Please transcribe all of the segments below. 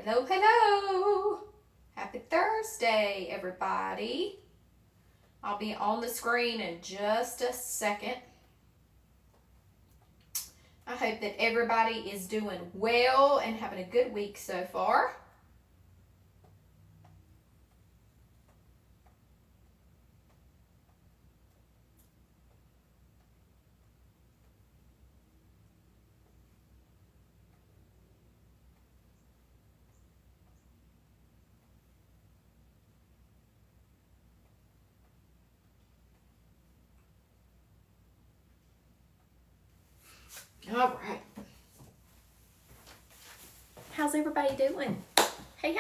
Hello, hello. Happy Thursday, everybody. I'll be on the screen in just a second. I hope that everybody is doing well and having a good week so far. All right. How's everybody doing? Hey,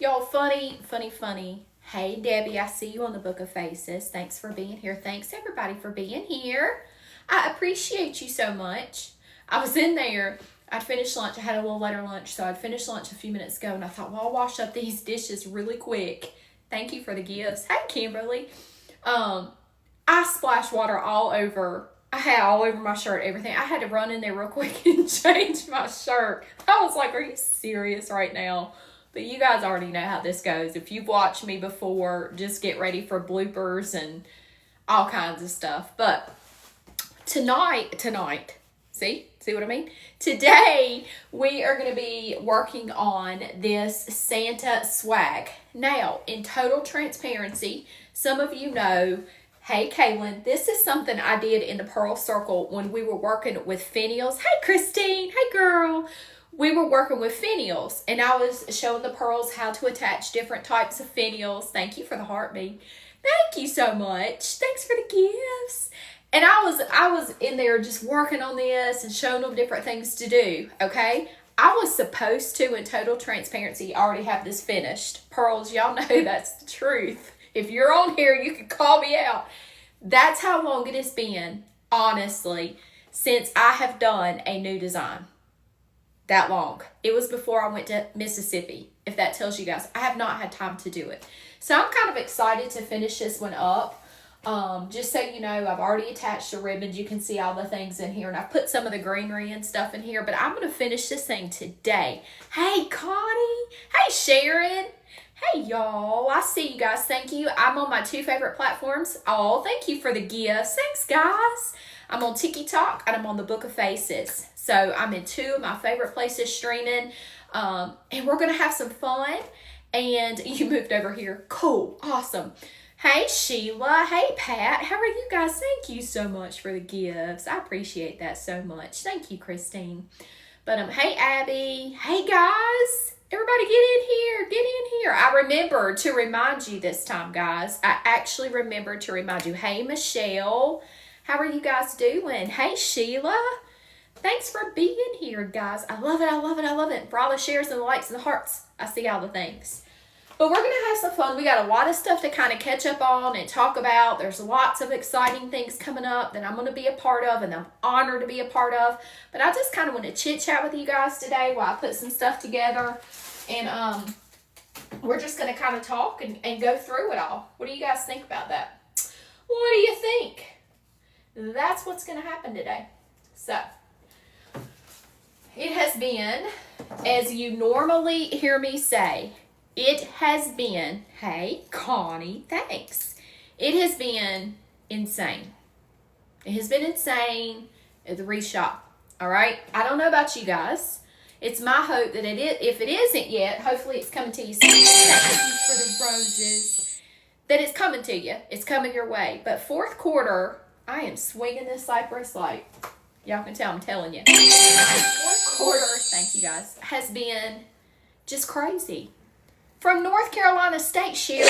y'all, funny. Hey, Debbie, I see you on the Book of Faces. Thanks for being here. Thanks, everybody, for being here. I appreciate you so much. I was in there. I'd finished lunch. I had a little later lunch, so I'd finished lunch a few minutes ago, and I thought, well, I'll wash up these dishes really quick. Thank you for the gifts. Hey, Kimberly. I splashed water all over. I had all over my shirt, everything. I had to run in there real quick and change my shirt. I was like, are you serious right now? But you guys already know how this goes. If you've watched me before, just get ready for bloopers and all kinds of stuff. But tonight, see what I mean? Today, we are going to be working on this Santa swag. Now, in total transparency, some of you know, hey, Kaylin, this is something I did in the Pearl Circle when we were working with finials. Hey, Christine. Hey, girl. We were working with finials, and I was showing the pearls how to attach different types of finials. Thank you for the heartbeat. Thank you so much. Thanks for the gifts. And I was in there just working on this and showing them different things to do, okay? I was supposed to, in total transparency, already have this finished. Pearls, y'all know that's the truth. If you're on here, you can call me out. That's how long it has been, honestly, since I have done a new design. That long. It was before I went to Mississippi, if that tells you guys. I have not had time to do it. So I'm kind of excited to finish this one up. Just so you know, I've already attached the ribbons. You can see all the things in here. And I've put some of the greenery and stuff in here. But I'm going to finish this thing today. Hey, Connie. Hey, Sharon. Hey, y'all. I see you guys. Thank you. I'm on my two favorite platforms. Oh, thank you for the gifts. Thanks, guys. I'm on TikTok and I'm on the Book of Faces. So I'm in two of my favorite places streaming. And we're going to have some fun. And you moved over here. Cool. Awesome. Hey, Sheila. Hey, Pat. How are you guys? Thank you so much for the gifts. I appreciate that so much. Thank you, Christine. But hey, Abby. Hey, guys. Everybody get in here. Get in here. I remembered to remind you this time, guys. I actually remembered to remind you. Hey, Michelle. How are you guys doing? Hey, Sheila. Thanks for being here, guys. I love it. I love it. I love it. For all the shares and the likes and the hearts, I see all the things. But we're going to have some fun. We got a lot of stuff to kind of catch up on and talk about. There's lots of exciting things coming up that I'm going to be a part of and I'm honored to be a part of. But I just kind of want to chit-chat with you guys today while I put some stuff together. And we're just going to kind of talk and go through it all. What do you guys think about that? What do you think? That's what's going to happen today. So, it has been, as you normally hear me say, it has been, hey, Connie, thanks. It has been insane. It has been insane at the wreath shop, all right? I don't know about you guys. It's my hope that it is, if it isn't yet, hopefully it's coming to you soon. Thank you for the roses. That it's coming to you. It's coming your way. But fourth quarter, I am swinging this Cypress like, y'all can tell I'm telling you. Fourth quarter, thank you guys, has been just crazy. From North Carolina State, Sherry. I'm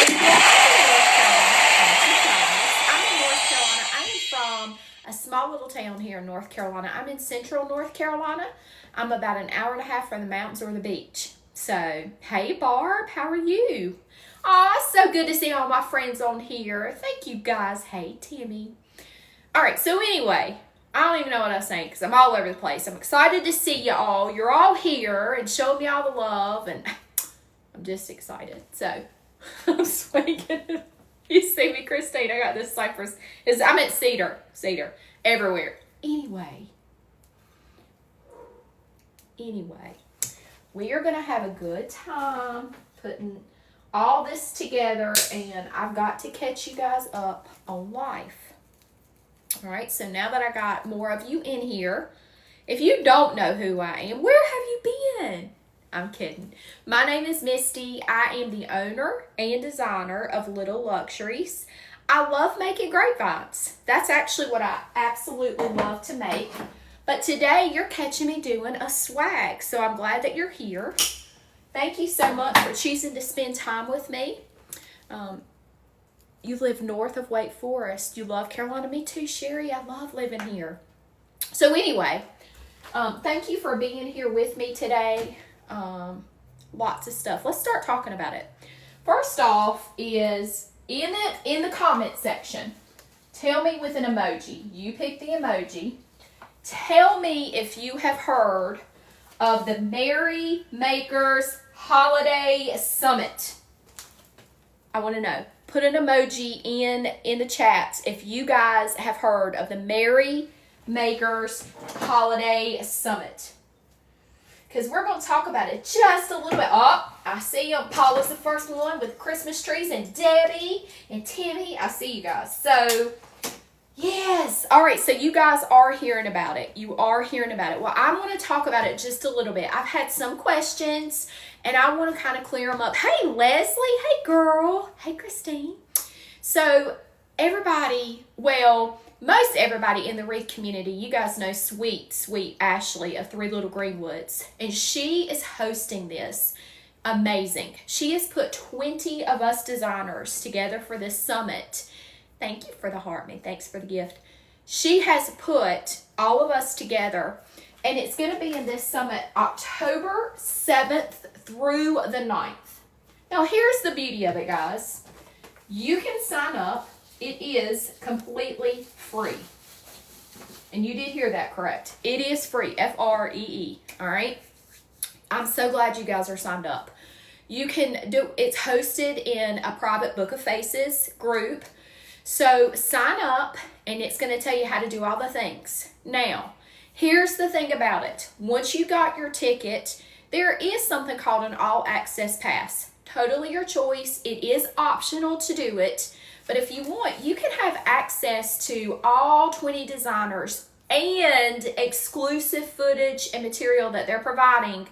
in North Carolina. I am from a small little town here in North Carolina. I'm in central North Carolina. I'm about an hour and a half from the mountains or the beach. So, hey, Barb, how are you? Aw, so good to see all my friends on here. Thank you, guys. Hey, Timmy. All right, so anyway, I don't even know what I was saying because I'm all over the place. I'm excited to see you all. You're all here and showing me all the love, and I'm just excited. So, I'm swinging. You see me, Christine. I got this cypress. I'm at cedar everywhere. Anyway, We are going to have a good time putting all this together, and I've got to catch you guys up on life. All right, so now that I got more of you in here, if you don't know who I am, where have you been? I'm kidding. My name is Misty. I am the owner and designer of Little Luxuries. I love making grapevines. That's actually what I absolutely love to make. But today you're catching me doing a swag, so I'm glad that you're here. Thank you so much for choosing to spend time with me. You live north of Wake Forest. You love Carolina. Me too, Sherry. I love living here. So anyway, thank you for being here with me today. Lots of stuff. Let's start talking about it. First off is in the comment section, tell me with an emoji. You pick the emoji. Tell me if you have heard of the Merry Makers Holiday Summit. I want to know. Put an emoji in the chats if you guys have heard of the Merry Makers Holiday Summit. Because we're going to talk about it just a little bit. Oh, I see you. Paula's the first one with Christmas trees, and Debbie and Timmy. I see you guys. So, yes. All right, so you guys are hearing about it. You are hearing about it. Well, I want to talk about it just a little bit. I've had some questions, and I want to kind of clear them up. Hey, Leslie. Hey, girl. Hey, Christine. So, everybody, well, most everybody in the wreath community, you guys know sweet Ashley of Three Little Greenwoods, and she is hosting this. Amazing. She has put 20 of us designers together for this summit. Thank you for the heart, man. Thanks for the gift. She has put all of us together, and it's going to be in this summit October 7th through the 9th. Now, here's the beauty of it, guys. You can sign up. It is completely free. And you did hear that correct. It is free. F-R-E-E. All right? I'm so glad you guys are signed up. You can do, it's hosted in a private Book of Faces group. So sign up, and it's going to tell you how to do all the things. Now, here's the thing about it. Once you got your ticket, there is something called an all-access pass. Totally your choice. It is optional to do it. But if you want, you can have access to all 20 designers and exclusive footage and material that they're providing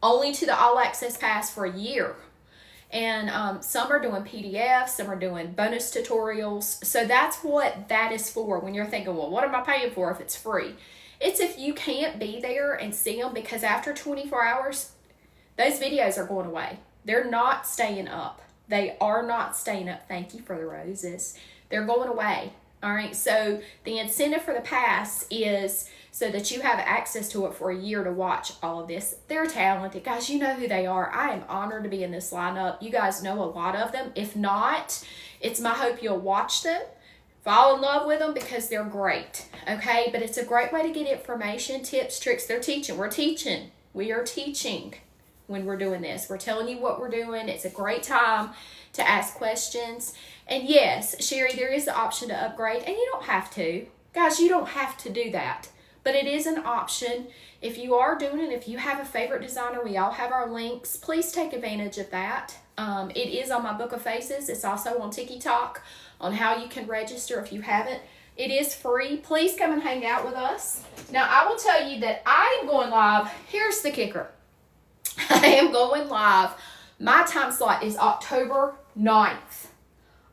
only to the All Access Pass for a year. And some are doing PDFs, some are doing bonus tutorials. So that's what that is for when you're thinking, well, what am I paying for if it's free? It's if you can't be there and see them, because after 24 hours, those videos are going away. They're not staying up. They are not staying up. Thank you for the roses. They're going away. All right. So the incentive for the pass is so that you have access to it for a year to watch all of this. They're talented. Guys, you know who they are. I am honored to be in this lineup. You guys know a lot of them. If not, it's my hope you'll watch them, fall in love with them, because they're great. Okay. But it's a great way to get information, tips, tricks. They're teaching. We're teaching. We are teaching. When we're doing this, we're telling you what we're doing. It's a great time to ask questions. And yes, Sherry, there is the option to upgrade, and you don't have to. Guys, you don't have to do that. But it is an option. If you are doing it, if you have a favorite designer, we all have our links. Please take advantage of that. It is on my Book of Faces. It's also on TikTok on how you can register if you haven't. It is free. Please come and hang out with us. Now, I will tell you that I am going live. Here's the kicker. I am going live. My time slot is October 9th.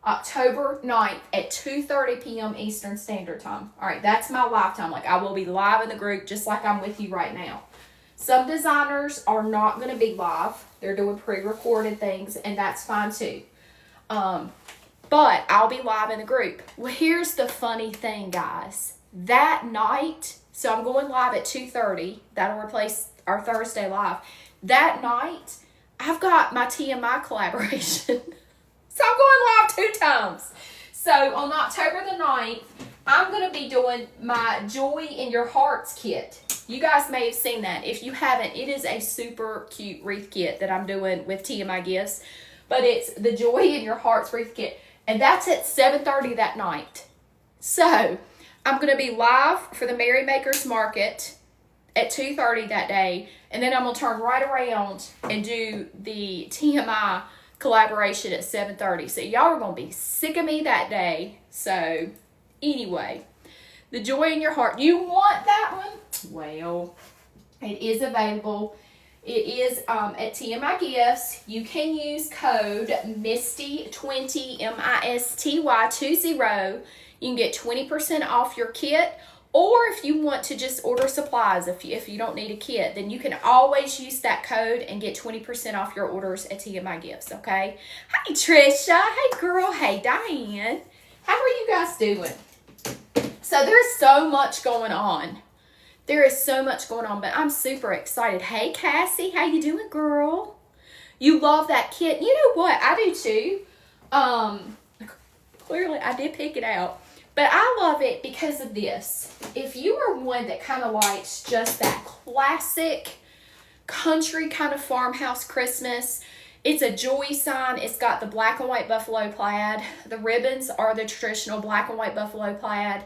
October 9th at 2:30 p.m. Eastern Standard Time. All right, that's my live time. Like, I will be live in the group just like I'm with you right now. Some designers are not going to be live. They're doing pre-recorded things, and that's fine too. But I'll be live in the group. Well, here's the funny thing, guys. That night, so I'm going live at 2:30. That'll replace our Thursday live. That night, I've got my TMI collaboration. So I'm going live 2 times. So on October the 9th, I'm going to be doing my Joy in Your Hearts kit. You guys may have seen that. If you haven't, it is a super cute wreath kit that I'm doing with TMI Gifts. But it's the Joy in Your Hearts wreath kit. And that's at 7:30 that night. So I'm going to be live for the Merry Makers Market at 2:30 that day, and then I'm going to turn right around and do the TMI collaboration at 7:30. So y'all are going to be sick of me that day. So anyway, the joy in your heart. You want that one? Well, it is available. It is at TMI Gifts. You can use code MISTY20, MISTY20. You can get 20% off your kit. Or if you want to just order supplies, if you don't need a kit, then you can always use that code and get 20% off your orders at TMI Gifts, okay? Hey, Trisha. Hey, girl. Hey, Diane. How are you guys doing? So there's so much going on. There is so much going on, but I'm super excited. Hey, Cassie. How you doing, girl? You love that kit. You know what? I do, too. Clearly, I did pick it out. But I love it because of this. If you are one that kind of likes just that classic country kind of farmhouse Christmas, it's a joy sign. It's got the black and white buffalo plaid. The ribbons are the traditional black and white buffalo plaid.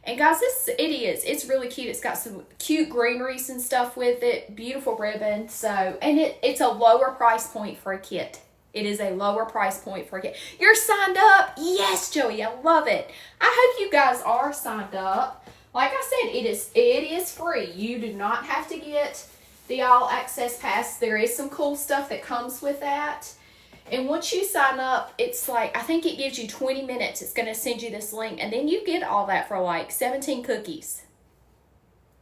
And guys, it's really cute. It's got some cute greeneries and stuff with it. Beautiful ribbon. So, and it's a lower price point for a kit. It is a lower price point for a kit. You're signed up? Yes, Joey. I love it. I hope you guys are signed up. Like I said, it is free. You do not have to get the all access pass. There is some cool stuff that comes with that. And once you sign up, it's like, I think it gives you 20 minutes. It's going to send you this link. And then you get all that for like 17 cookies.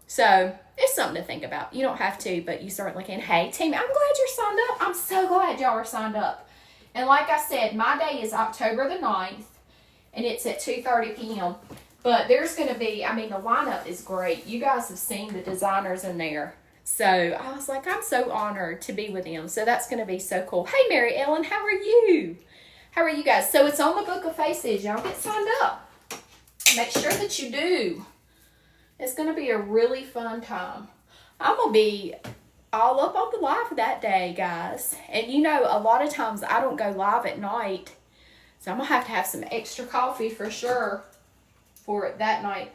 So it's something to think about. You don't have to, but you certainly can. Hey, team, I'm glad you're signed up. I'm so glad y'all are signed up. And like I said, my day is October the 9th. And it's at 2:30 p.m. But there's going to be, I mean, the lineup is great. You guys have seen the designers in there. So I was like, I'm so honored to be with them. So that's going to be so cool. Hey, Mary Ellen, how are you? How are you guys? So it's on the Book of Faces. Y'all get signed up. Make sure that you do. It's going to be a really fun time. I'm going to be all up on the live that day, guys. And you know, a lot of times I don't go live at night. So I'm going to have some extra coffee for sure for it that night.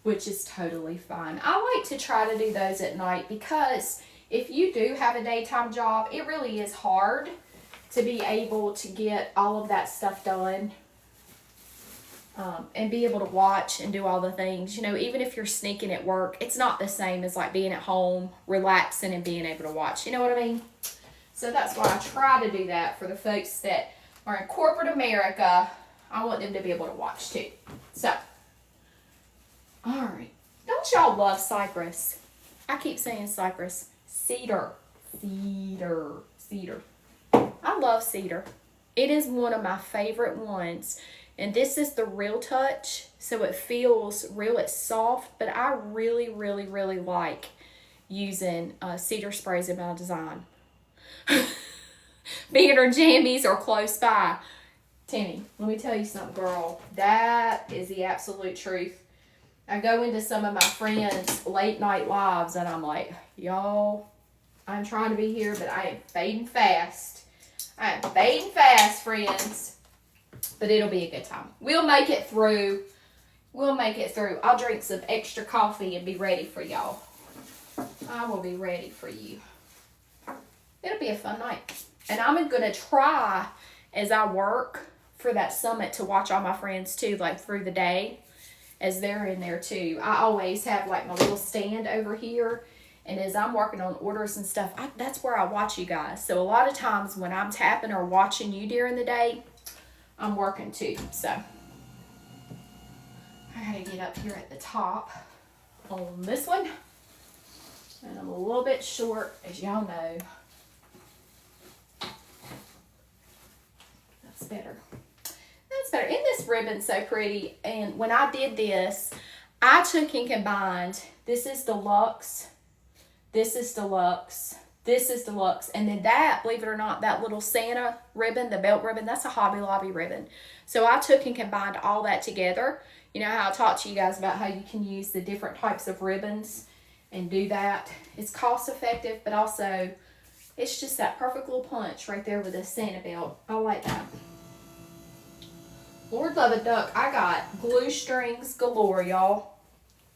Which is totally fine. I like to try to do those at night because if you do have a daytime job, it really is hard to be able to get all of that stuff done and be able to watch and do all the things. You know, even if you're sneaking at work, it's not the same as like being at home, relaxing and being able to watch. You know what I mean? So that's why I try to do that for the folks that are in corporate America. I want them to be able to watch too. So, all right. Don't y'all love cypress? I keep saying cypress. Cedar. Cedar. Cedar. I love cedar. It is one of my favorite ones. And this is the Real Touch. So it feels real. It's soft. But I really, really, really like using cedar sprays in my design. Being our jammies or close by. Timmy, let me tell you something, girl. That is the absolute truth. I go into some of my friends' late night lives and I'm like, y'all, I'm trying to be here, but I am fading fast. I am fading fast, friends. But it'll be a good time. We'll make it through. We'll make it through. I'll drink some extra coffee and be ready for y'all. I will be ready for you. It'll be a fun night. And I'm going to try, as I work for that summit, to watch all my friends too, like through the day. As they're in there too. I always have like my little stand over here. And as I'm working on orders and stuff, that's where I watch you guys. So a lot of times when I'm tapping or watching you during the day, I'm working too. So I gotta get up here at the top on this one. And I'm a little bit short, as y'all know. That's better. That's better. Isn't this ribbon so pretty? And when I did this, I took and combined, this is deluxe, this is deluxe, this is deluxe. And then that, believe it or not, that little Santa ribbon, the belt ribbon, that's a Hobby Lobby ribbon. So I took and combined all that together. You know how I talked to you guys about how you can use the different types of ribbons and do that. It's cost effective, but also it's just that perfect little punch right there with the Santa belt. I like that. Lord love a duck. I got glue strings galore, y'all.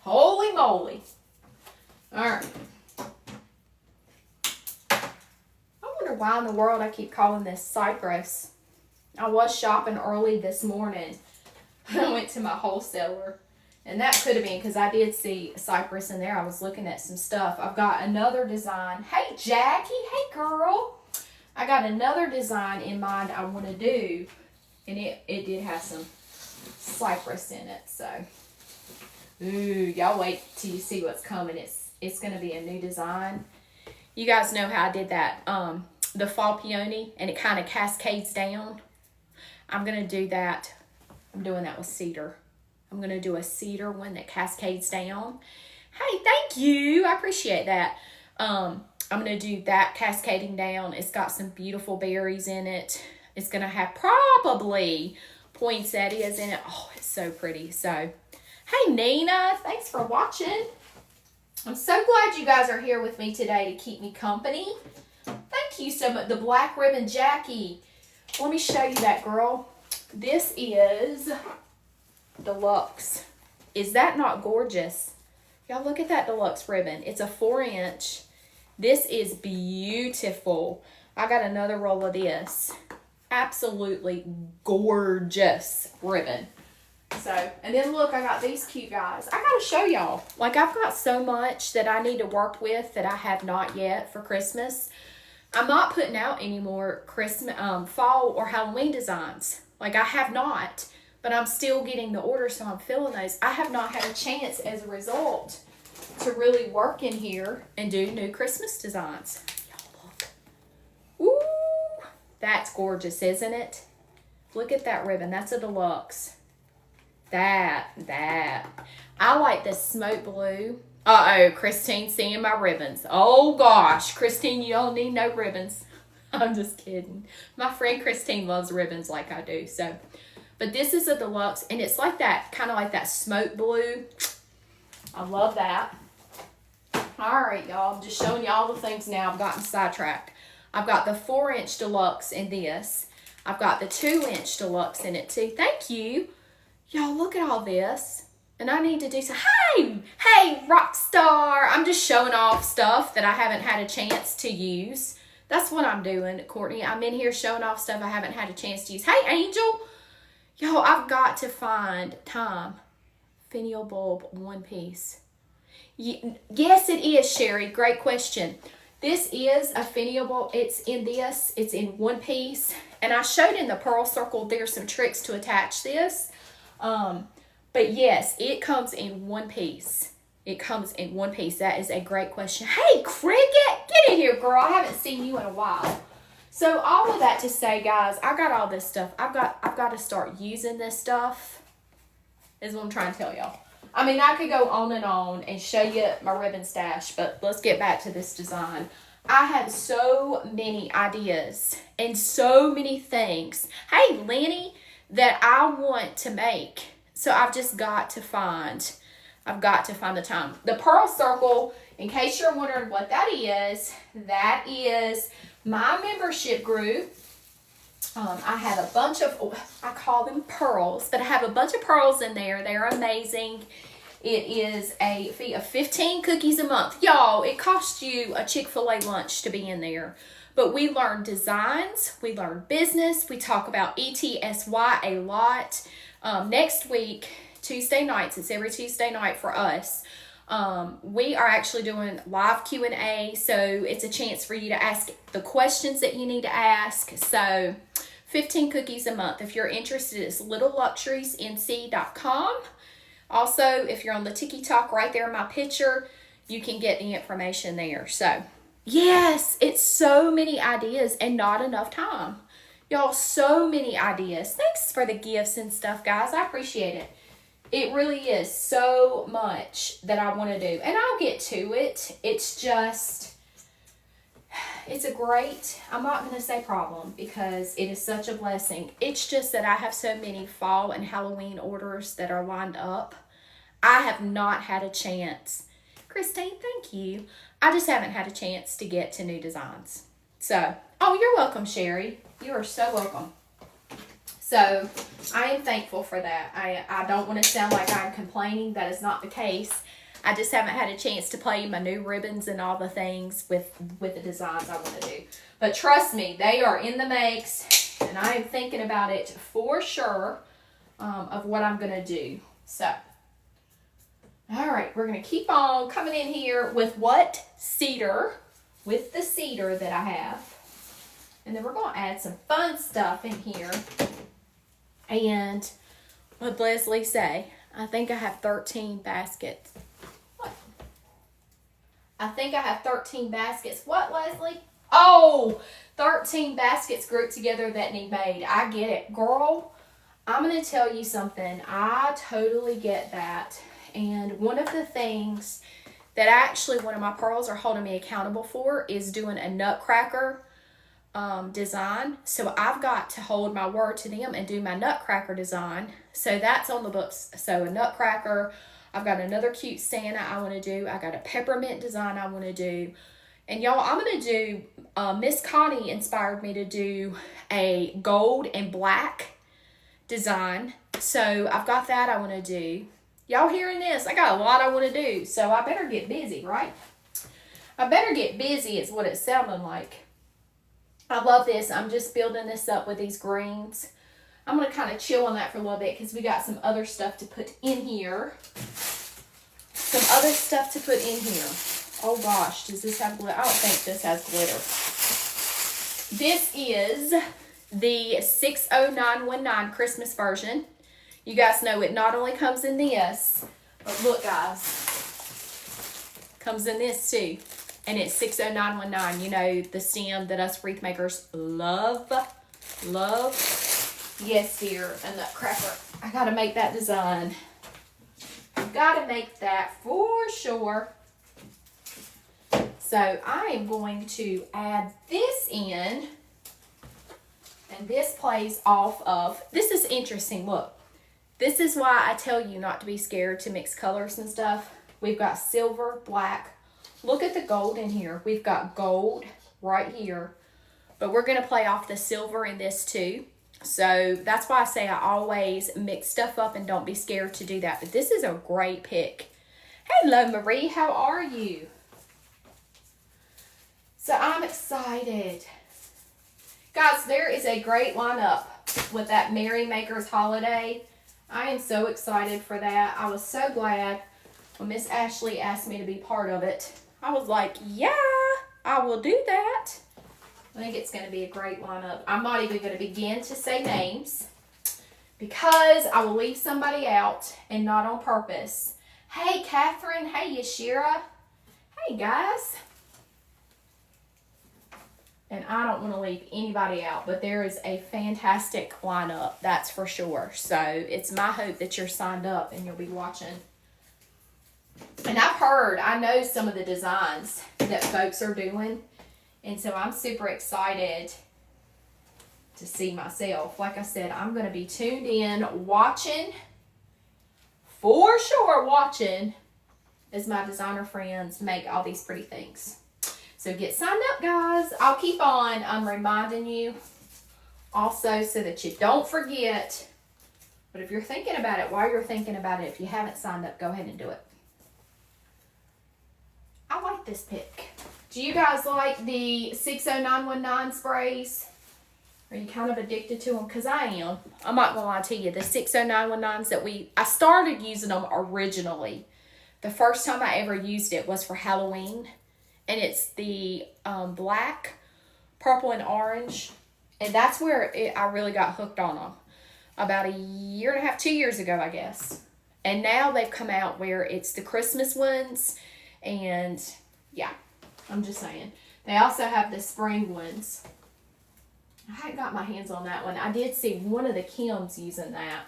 Holy moly. All right. I wonder why in the world I keep calling this cypress. I was shopping early this morning. I went to my wholesaler. And that could have been because I did see cypress in there. I was looking at some stuff. I've got another design. Hey, Jackie. Hey, girl. I got another design in mind I want to do. And it did have some cypress in it. So, ooh, y'all wait till you see what's coming. It's going to be a new design. You guys know how I did that, the fall peony, and it kind of cascades down. I'm going to do that. I'm doing that with cedar. I'm going to do a cedar one that cascades down. Hey, thank you. I appreciate that. I'm going to do that cascading down. It's got some beautiful berries in it. It's going to have probably poinsettias in it. Oh, it's so pretty. So, hey, Nina. Thanks for watching. I'm so glad you guys are here with me today to keep me company. Thank you so much. The black ribbon Jackie. Let me show you that, girl. This is deluxe. Is that not gorgeous? Y'all look at that deluxe ribbon. It's a 4-inch. This is beautiful. I got another roll of this. Absolutely gorgeous ribbon. So, and then look, I got these cute guys. I gotta show y'all. Like, I've got so much that I need to work with that I have not yet for Christmas. I'm not putting out any more Christmas, fall or Halloween designs. Like, I have not, but I'm still getting the orders, so I'm filling those. I have not had a chance as a result to really work in here and do new Christmas designs. Y'all look. Ooh, that's gorgeous, isn't it? Look at that ribbon. That's a deluxe. That. I like this smoke blue. Uh-oh, Christine seeing my ribbons. Oh, gosh. Christine, you don't need no ribbons. I'm just kidding. My friend Christine loves ribbons like I do. So, but this is a deluxe, and it's like that, kind of like that smoke blue. I love that. All right, y'all. I'm just showing you all the things now. I've gotten sidetracked. I've got the 4-inch deluxe in this. I've got the 2-inch deluxe in it, too. Thank you. Y'all, look at all this. And I need to do some, hey, rock star. I'm just showing off stuff that I haven't had a chance to use. That's what I'm doing, Courtney. I'm in here showing off stuff I haven't had a chance to use. Hey, Angel. Y'all, I've got to find finial bulb 1 piece. Yes, it is, Sherry. Great question. This is a finial bulb. It's in this. It's in 1 piece. And I showed in the Pearl Circle, there's some tricks to attach this. But yes, it comes in 1 piece. It comes in 1 piece. That is a great question. Hey, Cricket, get in here, girl. I haven't seen you in a while. So all of that to say, guys, I got all this stuff. I've got to start using this stuff, is what I'm trying to tell y'all. I mean, I could go on and show you my ribbon stash, but let's get back to this design. I have so many ideas and so many things. Hey, Lenny, that I want to make. So I've just got to find the time. The Pearl Circle, in case you're wondering what that is my membership group. I have a bunch of, I call them pearls, but I have a bunch of pearls in there. They're amazing. It is a fee of 15 cookies a month. Y'all, it costs you a Chick-fil-A lunch to be in there. But we learn designs, we learn business, we talk about ETSY a lot. Next week, Tuesday nights, it's every Tuesday night for us. We are actually doing live Q&A, so it's a chance for you to ask the questions that you need to ask. So 15 cookies a month. If you're interested, it's littleluxuriesnc.com. Also, if you're on the TikTok right there in my picture, you can get the information there. So yes, it's so many ideas and not enough time. Y'all, so many ideas. Thanks for the gifts and stuff, guys. I appreciate it. It really is so much that I want to do. And I'll get to it. It's just, it's a great, I'm not going to say problem because it is such a blessing. It's just that I have so many fall and Halloween orders that are lined up. I have not had a chance. Christine, thank you. I just haven't had a chance to get to new designs. So, oh, you're welcome, Sherry. You are so welcome. So I am thankful for that. I don't want to sound like I'm complaining. That is not the case. I just haven't had a chance to play my new ribbons and all the things with the designs I want to do. But trust me, they are in the makes, and I am thinking about it for sure of what I'm going to do. So, all right, we're going to keep on coming in here with what? Cedar, with the cedar that I have. And then we're going to add some fun stuff in here. And what did Leslie say? I think I have 13 baskets. What? I think I have 13 baskets. What, Leslie? Oh, 13 baskets grouped together that need made. I get it. Girl, I'm going to tell you something. I totally get that. And one of the things that actually one of my pearls are holding me accountable for is doing a nutcracker design. So I've got to hold my word to them and do my nutcracker design. So that's on the books. So a nutcracker. I've got another cute Santa I want to do. I got a peppermint design I want to do. And y'all, I'm going to do, Miss Connie inspired me to do a gold and black design. So I've got that I want to do. Y'all hearing this? I got a lot I want to do. So I better get busy, right? I better get busy is what it's sounding like. I love this. I'm just building this up with these greens. I'm going to kind of chill on that for a little bit because we got some other stuff to put in here. Some other stuff to put in here. Oh gosh, does this have glitter? I don't think this has glitter. This is the 60919 Christmas version. You guys know it not only comes in this, but look guys, comes in this too. And it's 60919. You know, the stem that us wreath makers love. Yes, dear, a nutcracker. I gotta make that design. Gotta make that for sure. So I am going to add this in. And this plays off of, this is interesting, look. This is why I tell you not to be scared to mix colors and stuff. We've got silver, black. Look at the gold in here. We've got gold right here. But we're going to play off the silver in this too. So that's why I say I always mix stuff up and don't be scared to do that. But this is a great pick. Hello, Marie. How are you? So I'm excited. Guys, there is a great lineup with that Merry Makers holiday. I am so excited for that. I was so glad when Miss Ashley asked me to be part of it. I was like, yeah, I will do that. I think it's going to be a great lineup. I'm not even going to begin to say names because I will leave somebody out and not on purpose. Hey, Catherine. Hey, Yashira. Hey, guys. And I don't want to leave anybody out, but there is a fantastic lineup, that's for sure. So it's my hope that you're signed up and you'll be watching. And I know some of the designs that folks are doing. And so I'm super excited to see myself. Like I said, I'm going to be tuned in, watching, for sure watching, as my designer friends make all these pretty things. So get signed up, guys. I'll keep on reminding you also so that you don't forget. But if you're thinking about it, while you're thinking about it, if you haven't signed up, go ahead and do it. I like this pick. Do you guys like the 60919 sprays? Are you kind of addicted to them? Because I am. I'm not going to lie to you. The 60919s that I started using them originally. The first time I ever used it was for Halloween. And it's the black, purple, and orange. And that's where I really got hooked on them. About a year and a half, 2 years ago, I guess. And now they've come out where it's the Christmas ones. And yeah, I'm just saying. They also have the spring ones. I hadn't got my hands on that one. I did see one of the Kims using that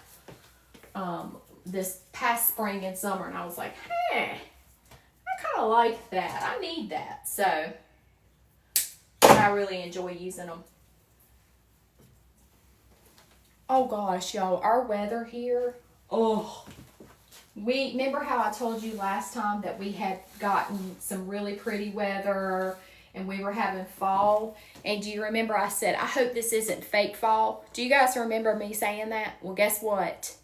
this past spring and summer. And I was like, hey, I kind of like that. I need that. So I really enjoy using them. Oh gosh, y'all, our weather here. Oh, remember how I told you last time that we had gotten some really pretty weather and we were having fall. And do you remember I said, I hope this isn't fake fall? Do you guys remember me saying that? Well, guess what?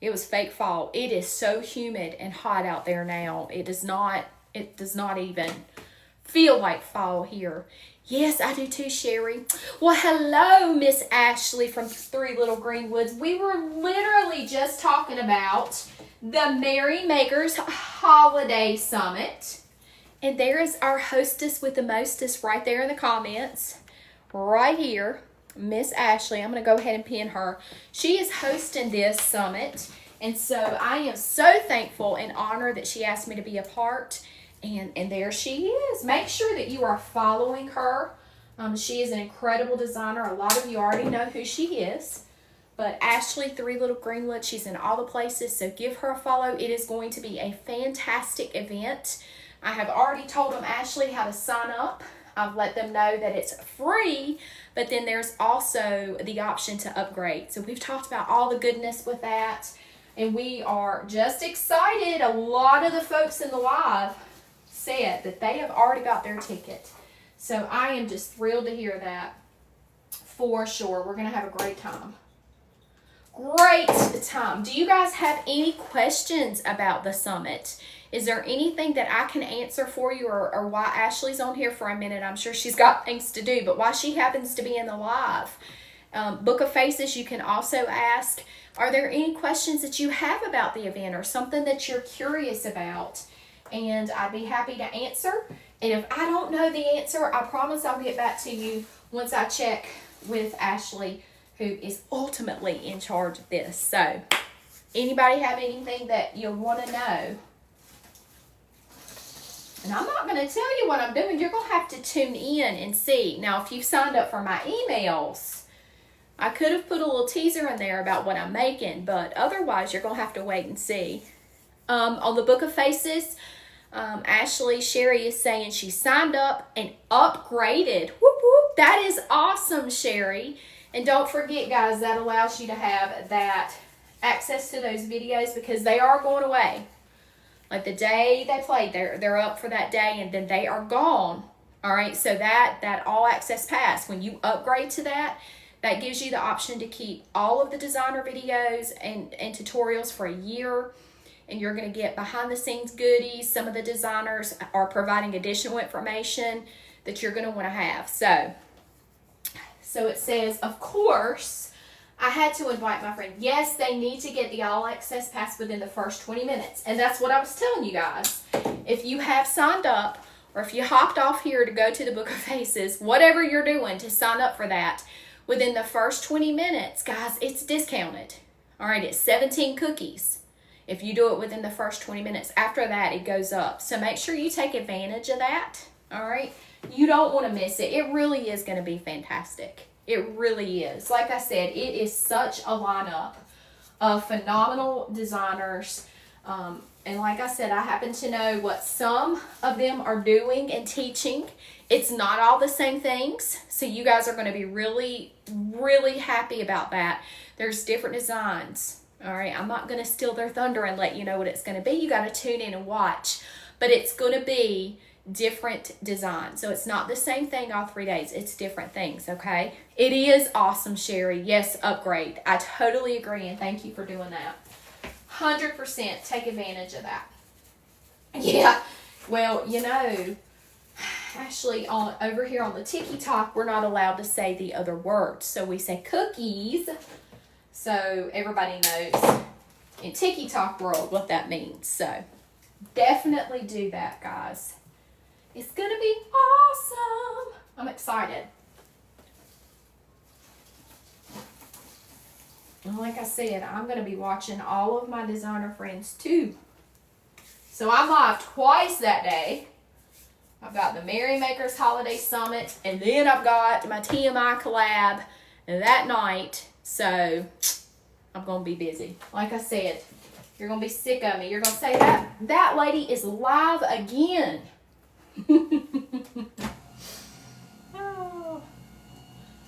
It was fake fall. It is so humid and hot out there now. It does not even feel like fall here. Yes, I do too, Sherry. Well, hello, Miss Ashley from Three Little Greenwoods. We were literally just talking about the Merry Makers Holiday Summit. And there is our hostess with the mostest right there in the comments. Right here, Miss Ashley. I'm going to go ahead and pin her. She is hosting this summit. And so I am so thankful and honored that she asked me to be a part. And there she is. Make sure that you are following her. She is an incredible designer. A lot of you already know who she is. But Ashley, Three Little Greenwood, she's in all the places. So give her a follow. It is going to be a fantastic event. I have already told them, Ashley, how to sign up. I've let them know that it's free. But then there's also the option to upgrade. So we've talked about all the goodness with that. And we are just excited. A lot of the folks in the live said that they have already got their ticket. So I am just thrilled to hear that for sure. We're going to have a great time. Great time. Do you guys have any questions about the summit? Is there anything that I can answer for you, or why Ashley's on here for a minute? I'm sure she's got things to do, but why she happens to be in the live. Book of Faces, you can also ask, are there any questions that you have about the event or something that you're curious about? And I'd be happy to answer. And if I don't know the answer, I promise I'll get back to you once I check with Ashley, who is ultimately in charge of this. So, anybody have anything that you want to know? And I'm not going to tell you what I'm doing. You're going to have to tune in and see. Now, if you signed up for my emails, I could have put a little teaser in there about what I'm making, but otherwise, you're going to have to wait and see. On the Book of Faces, Ashley Sherry is saying she signed up and upgraded. Whoop, whoop. That is awesome, Sherry. And don't forget, guys, that allows you to have that access to those videos because they are going away. Like the day they played, they're up for that day and then they are gone. All right, so that all access pass, when you upgrade to that, that gives you the option to keep all of the designer videos and tutorials for a year. And you're going to get behind the scenes goodies. Some of the designers are providing additional information that you're going to want to have. So it says, of course, I had to invite my friend. Yes, they need to get the all access pass within the first 20 minutes. And that's what I was telling you guys. If you have signed up or if you hopped off here to go to the Book of Faces, whatever you're doing to sign up for that, within the first 20 minutes, guys, it's discounted. All right, it's 17 cookies. If you do it within the first 20 minutes, after that, it goes up. So make sure you take advantage of that, all right? You don't want to miss it. It really is going to be fantastic. It really is. Like I said, it is such a lineup of phenomenal designers. And like I said, I happen to know what some of them are doing and teaching. It's not all the same things. So you guys are going to be really, really happy about that. There's different designs. All right, I'm not going to steal their thunder and let you know what it's going to be. You got to tune in and watch. But it's going to be different designs. So it's not the same thing all 3 days. It's different things, okay? It is awesome, Sherry. Yes, upgrade. I totally agree, and thank you for doing that. 100% take advantage of that. Yeah, well, you know, Ashley, over here on the TikTok, we're not allowed to say the other words. So we say cookies. So everybody knows in TikTok world what that means. So definitely do that, guys. It's going to be awesome. I'm excited. And like I said, I'm going to be watching all of my designer friends too. So I'm live twice that day. I've got the Merry Makers Holiday Summit, and then I've got my TMI collab that night. So I'm going to be busy. Like I said, you're going to be sick of me. You're going to say, that lady is live again. Oh.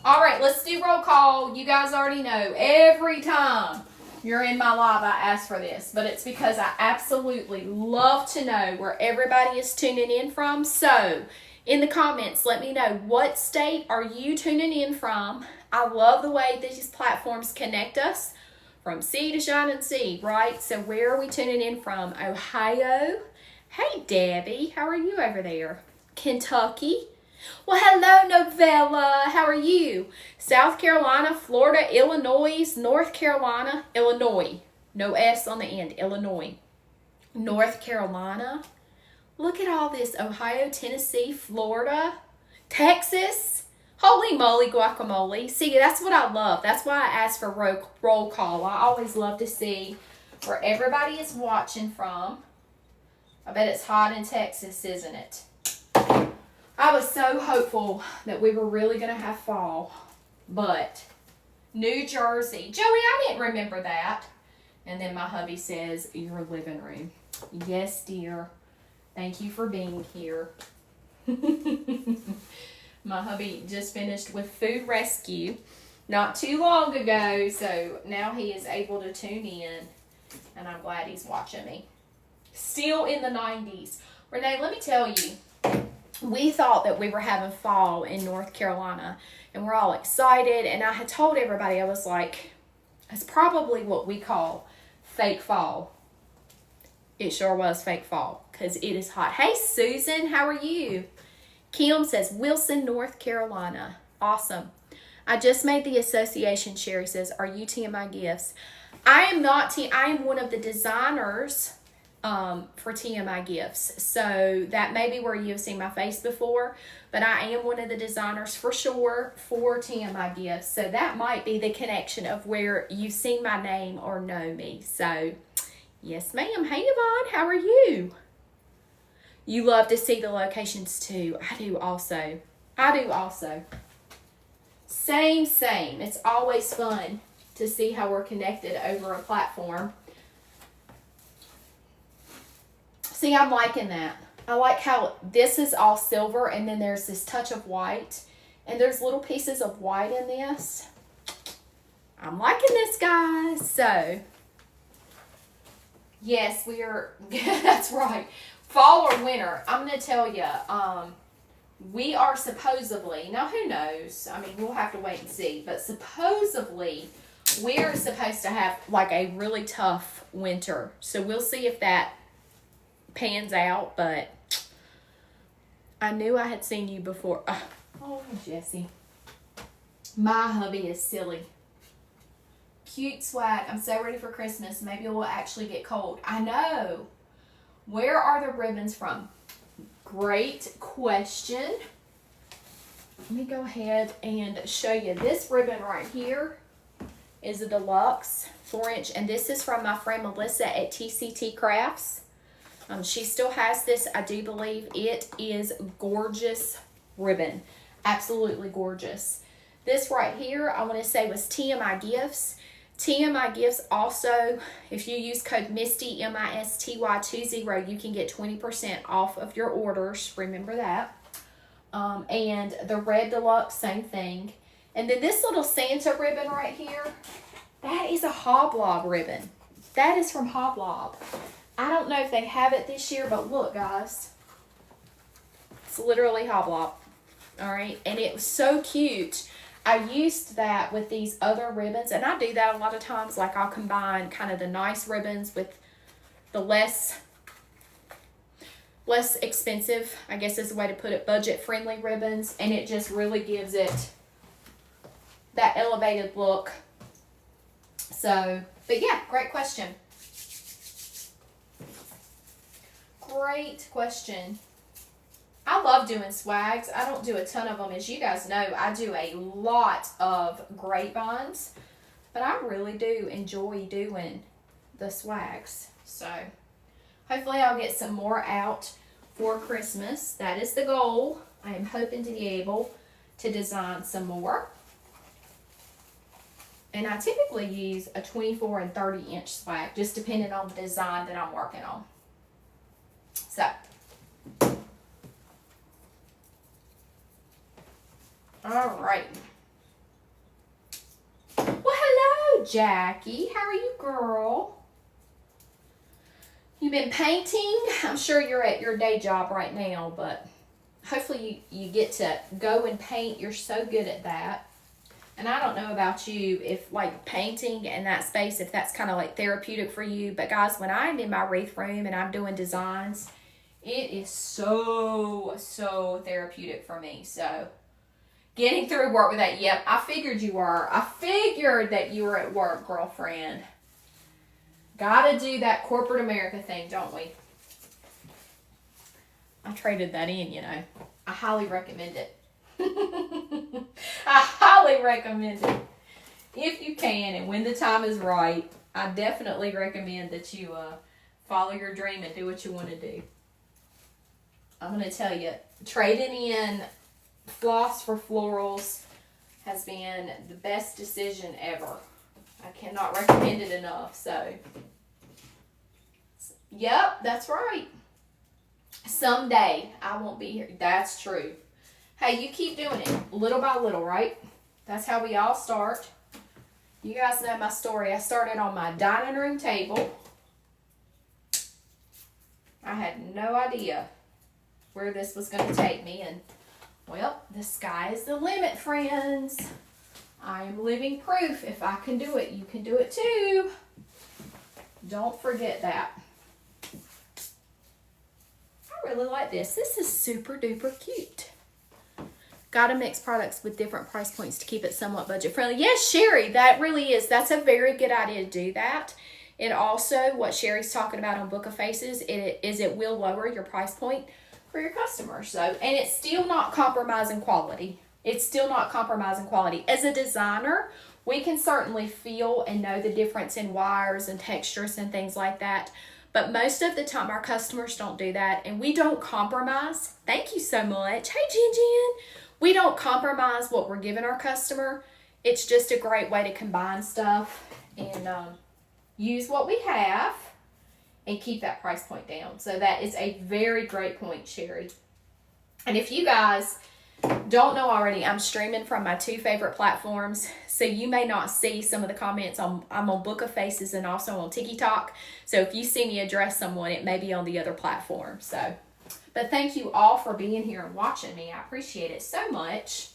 All right, let's do roll call. You guys already know every time you're in my live, I ask for this, but it's because I absolutely love to know where everybody is tuning in from. So In the comments, let me know, what state are you tuning in from? I love the way these platforms connect us from sea to shining sea, right? So where are we tuning in from? Ohio. Hey, Debbie. How are you over there? Kentucky. Well, hello, Novella. How are you? South Carolina, Florida, Illinois, North Carolina, Illinois. No S on the end, Illinois. North Carolina. Look at all this. Ohio, Tennessee, Florida, Texas. Holy moly, guacamole. See, that's what I love. That's why I asked for roll call. I always love to see where everybody is watching from. I bet it's hot in Texas, isn't it? I was so hopeful that we were really going to have fall. But New Jersey. Joey, I didn't remember that. And then my hubby says, your living room. Yes, dear. Thank you for being here. My hubby just finished with food rescue not too long ago, so now he is able to tune in, and I'm glad he's watching me. Still in the 90s. Renee, let me tell you, we thought that we were having fall in North Carolina, and we're all excited, and I had told everybody, I was like, it's probably what we call fake fall. It sure was fake fall, because it is hot. Hey, Susan, how are you? Kim says, Wilson, North Carolina. Awesome. I just made the association. Sherry says, are you TMI Gifts? I am not. I am one of the designers for TMI Gifts. So that may be where you've seen my face before. But I am one of the designers for sure for TMI Gifts. So that might be the connection of where you've seen my name or know me. So, yes, ma'am. Hey, Yvonne. How are you? You love to see the locations too. I do also. Same. It's always fun to see how we're connected over a platform. See, I'm liking that. I like how this is all silver and then there's this touch of white. And there's little pieces of white in this. I'm liking this, guys. So, yes, we are. That's right. Fall or winter, I'm going to tell you, we are supposedly, now who knows, I mean, we'll have to wait and see, but supposedly, we're supposed to have like a really tough winter, so we'll see if that pans out, but I knew I had seen you before. Oh, Jessie. My hubby is silly. Cute swag. I'm so ready for Christmas. Maybe it will actually get cold. I know. Where are the ribbons from? Great question. Let me go ahead and show you. This ribbon right here is a deluxe 4-inch, and this is from my friend Melissa at TCT Crafts. She still has this, I do believe. It is gorgeous ribbon. Absolutely gorgeous. This right here, I want to say was TMI Gifts. TMI Gifts also, if you use code MISTY, MISTY20, you can get 20% off of your orders. Remember that. And the red deluxe, same thing. And then this little Santa ribbon right here, that is a Hoblob ribbon. That is from Hoblob. I don't know if they have it this year, but look, guys. It's literally Hoblob. All right. And it was so cute. I used that with these other ribbons, and I do that a lot of times. Like, I'll combine kind of the nice ribbons with the less expensive, I guess is the way to put it, budget-friendly ribbons, and it just really gives it that elevated look. So, but yeah, great question. Great question. I love doing swags. I don't do a ton of them. As you guys know, I do a lot of grapevines, but I really do enjoy doing the swags. So hopefully I'll get some more out for Christmas. That is the goal. I am hoping to be able to design some more. And I typically use a 24 and 30 inch swag, just depending on the design that I'm working on. So, all right. Well, hello, Jackie. How are you, girl? You been painting? I'm sure you're at your day job right now, but hopefully you get to go and paint. You're so good at that. And I don't know about you, if like painting in that space, if that's kind of like therapeutic for you. But guys, when I'm in my wreath room and I'm doing designs, it is so therapeutic for me. So getting through work with that. Yep, I figured you were. I figured that you were at work, girlfriend. Gotta do that corporate America thing, don't we? I traded that in, you know. I highly recommend it. I highly recommend it. If you can and when the time is right, I definitely recommend that you follow your dream and do what you want to do. I'm going to tell you, trading in floss for florals has been the best decision ever. I cannot recommend it enough. So, yep, that's right. Someday I won't be here. That's true. Hey, you keep doing it little by little, right? That's how we all start. You guys know my story. I started on my dining room table. I had no idea where this was going to take me. And, well, the sky is the limit, friends. I am living proof. If I can do it, you can do it too. Don't forget that. I really like this. This is super duper cute. Gotta mix products with different price points to keep it somewhat budget friendly. Yes, Sherry, that really is. That's a very good idea to do that. And also, what Sherry's talking about on Book of Faces, it will lower your price point for your customers. So, and it's still not compromising quality. It's still not compromising quality. As a designer, we can certainly feel and know the difference in wires and textures and things like that. But most of the time, our customers don't do that, and we don't compromise. Thank you so much. Hey, Jen. We don't compromise what we're giving our customer. It's just a great way to combine stuff and use what we have and keep that price point down. So that is a very great point, Sherry. And if you guys don't know already, I'm streaming from my two favorite platforms. So you may not see some of the comments. I'm on Book of Faces and also on TikTok. So if you see me address someone, it may be on the other platform. So, but thank you all for being here and watching me. I appreciate it so much.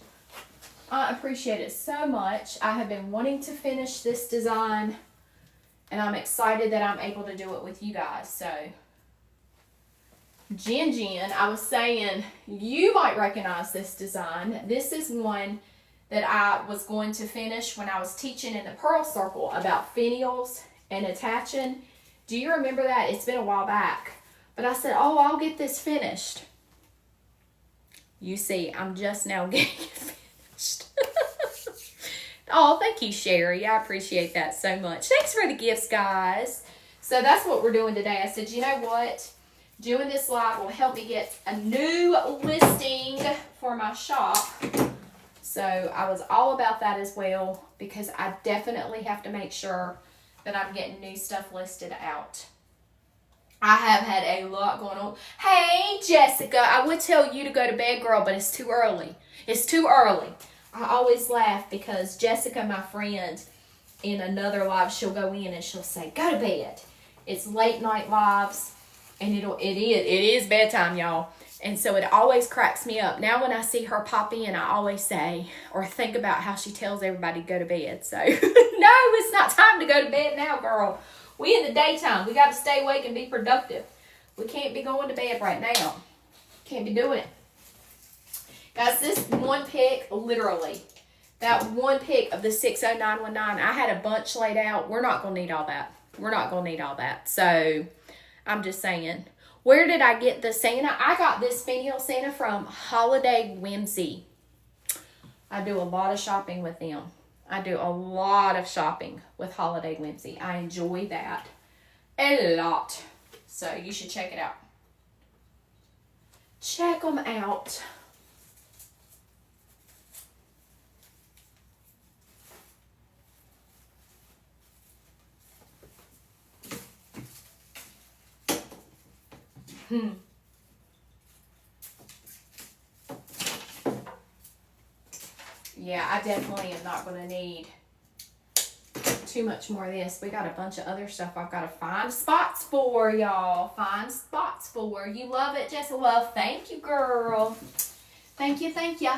I appreciate it so much. I have been wanting to finish this design, and I'm excited that I'm able to do it with you guys. So, Jen, I was saying you might recognize this design. This is one that I was going to finish when I was teaching in the Pearl Circle about finials and attaching. Do you remember that? It's been a while back. But I said, oh, I'll get this finished. You see, I'm just now getting it finished. Oh, thank you, Sherry. I appreciate that so much. Thanks for the gifts, guys. So that's what we're doing today. I said, you know what? Doing this live will help me get a new listing for my shop. So I was all about that as well, because I definitely have to make sure that I'm getting new stuff listed out. I have had a lot going on. Hey, Jessica, I would tell you to go to bed, girl, but it's too early. It's too early. I always laugh because Jessica, my friend, in another live, she'll go in and she'll say, go to bed. It's late night lives, and it is bedtime, y'all. And so it always cracks me up. Now when I see her pop in, I always say, or think about how she tells everybody to go to bed. So, no, it's not time to go to bed now, girl. We in the daytime. We got to stay awake and be productive. We can't be going to bed right now. Can't be doing it. Guys, this one pick, literally, that one pick of the 60919, I had a bunch laid out. We're not going to need all that. We're not going to need all that. So, I'm just saying. Where did I get the Santa? I got this finial Santa from Holiday Whimsy. I do a lot of shopping with them. I do a lot of shopping with Holiday Whimsy. I enjoy that a lot. So you should check it out. Check them out. Yeah, I definitely am not going to need too much more of this. We got a bunch of other stuff I've got to find spots for, y'all. Find spots for. You love it, Jessica. Well, thank you, girl. Thank you, thank you.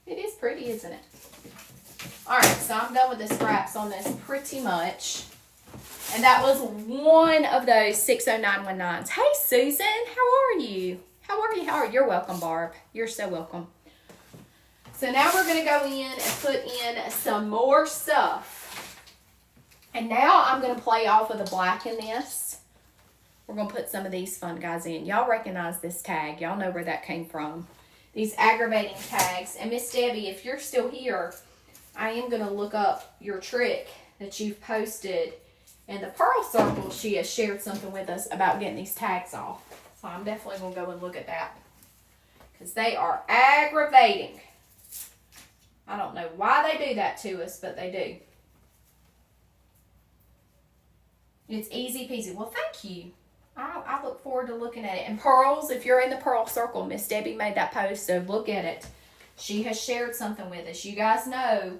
It is pretty, isn't it? All right, so I'm done with the scraps on this pretty much. And that was one of those 60919s. Hey, Susan, how are you? How are you? How are you? You're welcome, Barb. You're so welcome. So now we're going to go in and put in some more stuff. And now I'm going to play off of the black in this. We're going to put some of these fun guys in. Y'all recognize this tag. Y'all know where that came from. These aggravating tags. And Miss Debbie, if you're still here, I am going to look up your trick that you've posted. And the Pearl Circle, she has shared something with us about getting these tags off. So I'm definitely going to go and look at that. Because they are aggravating. I don't know why they do that to us, but they do. It's easy peasy. Well, thank you. I look forward to looking at it. And pearls, if you're in the Pearl Circle, Miss Debbie made that post, so look at it. She has shared something with us. You guys know,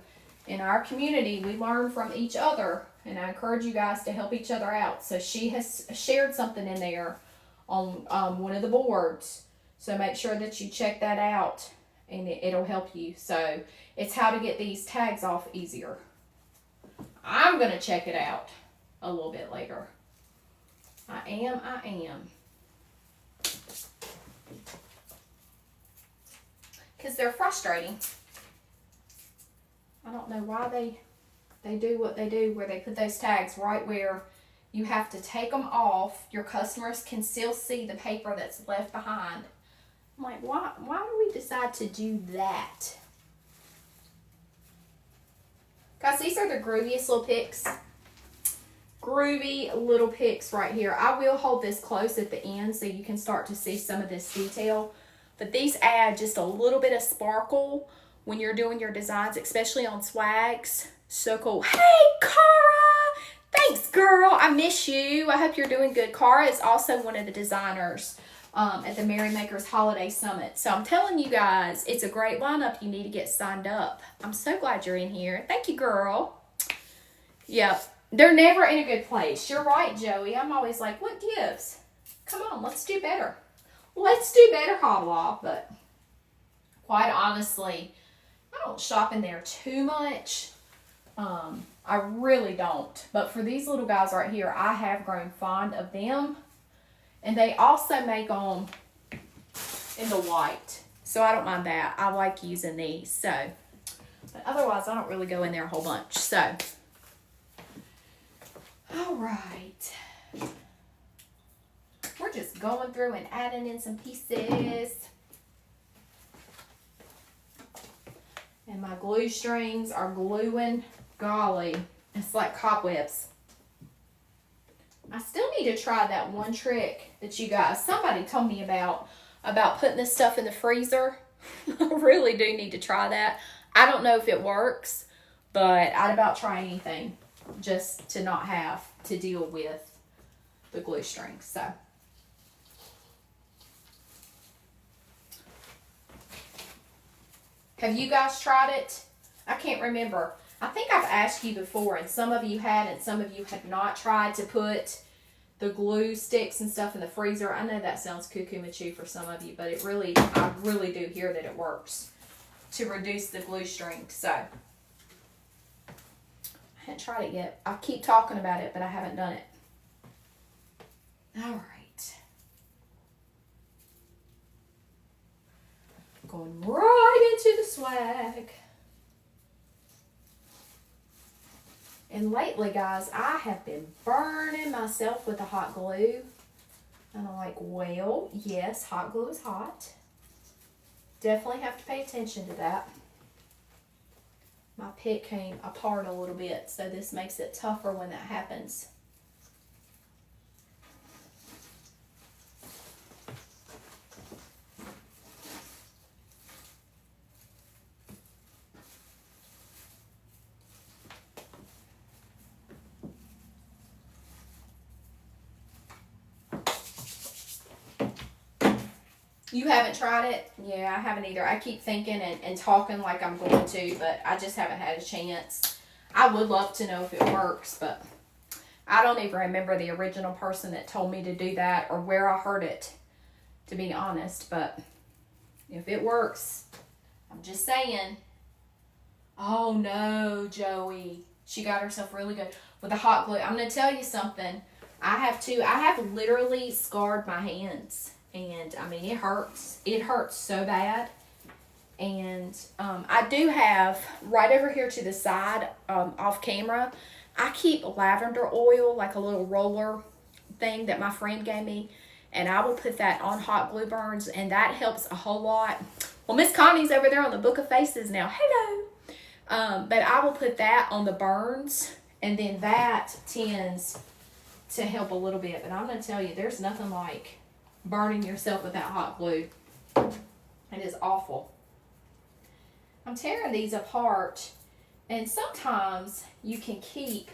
in our community, we learn from each other. And I encourage you guys to help each other out. So she has shared something in there on one of the boards. So make sure that you check that out. And it'll help you. So it's how to get these tags off easier. I'm going to check it out a little bit later. I am. Because they're frustrating. I don't know why they do what they do, where they put those tags right where you have to take them off. Your customers can still see the paper that's left behind. I'm like, why do we decide to do that? Guys, these are the grooviest little picks. Groovy little picks right here. I will hold this close at the end so you can start to see some of this detail. But these add just a little bit of sparkle when you're doing your designs, especially on swags. So cool. Hey, Cara! Thanks, girl. I miss you. I hope you're doing good. Cara is also one of the designers at the Merrymakers Holiday Summit. So I'm telling you guys, it's a great lineup. You need to get signed up. I'm so glad you're in here. Thank you, girl. Yep. They're never in a good place. You're right, Joey. I'm always like, what gives? Come on, let's do better. Let's do better, Hoblaw. But quite honestly, I don't shop in there too much. I really don't. But for these little guys right here, I have grown fond of them. And they also make them in the white. So I don't mind that. I like using these. So, but otherwise, I don't really go in there a whole bunch. So, all right. We're just going through and adding in some pieces. And my glue strings are gluing. Golly, it's like cobwebs. I still need to try that one trick that you guys, somebody told me about putting this stuff in the freezer. I really do need to try that. I don't know if it works, but I'd about try anything just to not have to deal with the glue strings. So, have you guys tried it? I can't remember. I think I've asked you before, and some of you had, and some of you had not tried to put the glue sticks and stuff in the freezer. I know that sounds cuckoo-machu for some of you, but it really, I really do hear that it works to reduce the glue strength. So, I haven't tried it yet. I keep talking about it, but I haven't done it. All right. Going right into the swag. And lately, guys, I have been burning myself with the hot glue. And I'm like, well, yes, hot glue is hot. Definitely have to pay attention to that. My pick came apart a little bit, so this makes it tougher when that happens. You haven't tried it? Yeah, I haven't either. I keep thinking and talking like I'm going to, but I just haven't had a chance. I would love to know if it works, but I don't even remember the original person that told me to do that or where I heard it, to be honest. But if it works, I'm just saying. Oh no, Joey. She got herself really good with the hot glue. I'm going to tell you something. I have too. I have literally scarred my hands. And I mean, it hurts. It hurts so bad. And I do have right over here to the side, off camera, I keep lavender oil, like a little roller thing that my friend gave me. And I will put that on hot glue burns, and that helps a whole lot. Well, Miss Connie's over there on the Book of Faces now. Hello. But I will put that on the burns, and then that tends to help a little bit. But I'm going to tell you, there's nothing like burning yourself with that hot glue. It is awful. I'm tearing these apart, and sometimes you can keep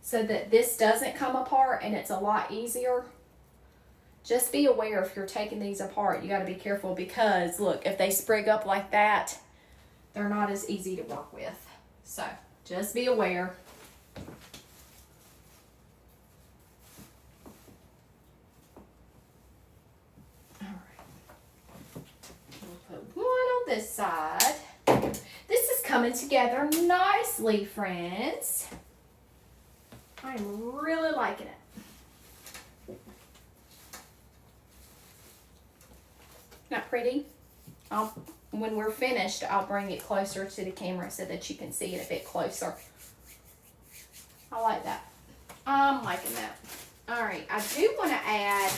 so that this doesn't come apart and it's a lot easier. Just be aware if you're taking these apart, you got to be careful, because look, if they sprig up like that, they're not as easy to work with. So just be aware. This side. This is coming together nicely, friends. I'm really liking it. Not pretty? When we're finished, I'll bring it closer to the camera so that you can see it a bit closer. I like that. I'm liking that. All right, I do want to add,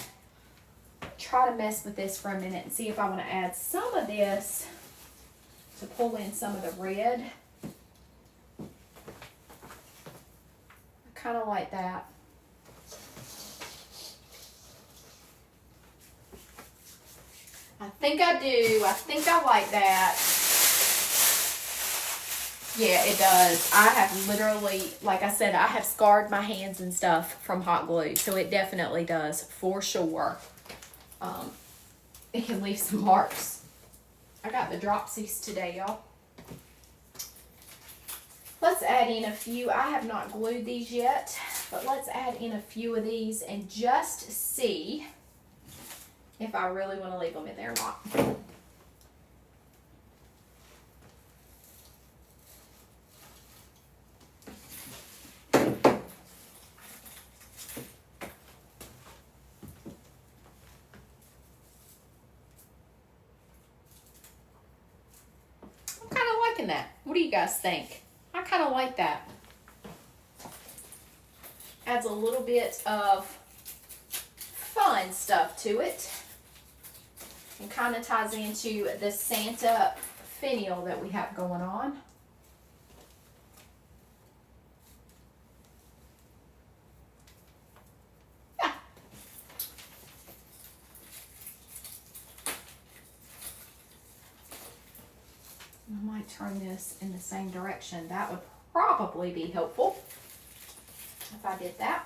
try to mess with this for a minute and see if I want to add some of this to pull in some of the red. I kind of like that. I think I do. I think I like that. Yeah, it does. I have literally, like I said, I have scarred my hands and stuff from hot glue. So it definitely does, for sure. It can leave some marks. I got the dropsies today, y'all. Let's add in a few. I have not glued these yet, but let's add in a few of these and just see if I really want to leave them in there or not. That. What do you guys think? I kind of like that. Adds a little bit of fun stuff to it. And kind of ties into the Santa finial that we have going on. Yeah. I might turn this in the same direction. That would probably be helpful if I did that.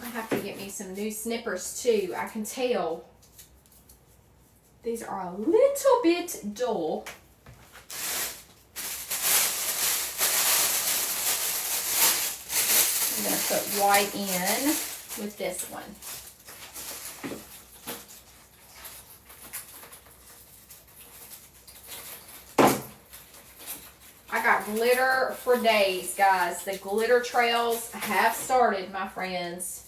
I have to get me some new snippers too. I can tell these are a little bit dull. I'm going to put white in with this one. I got glitter for days, guys. The glitter trails have started, my friends.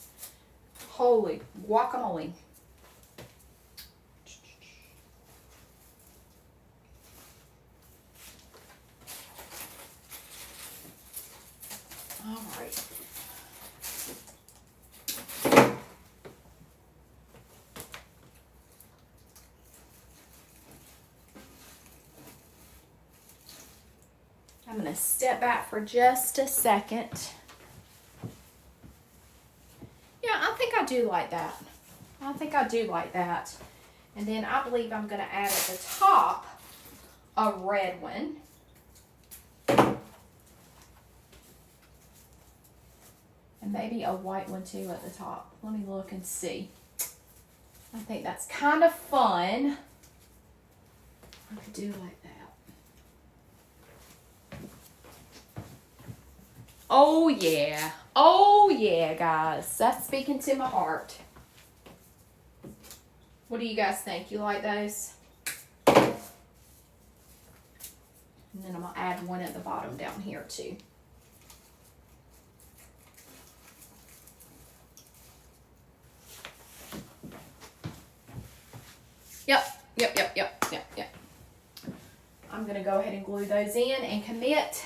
Holy guacamole. All right. I'm going to step back for just a second. Yeah, I think I do like that. I think I do like that. And then I believe I'm going to add at the top a red one. And And maybe a white one too at the top. Let me look and see. I think that's kind of fun. I could do like that. Oh yeah. Oh yeah, guys. That's speaking to my heart. What do you guys think? You like those? And then I'm going to add one at the bottom down here too. Yep. I'm going to go ahead and glue those in and commit.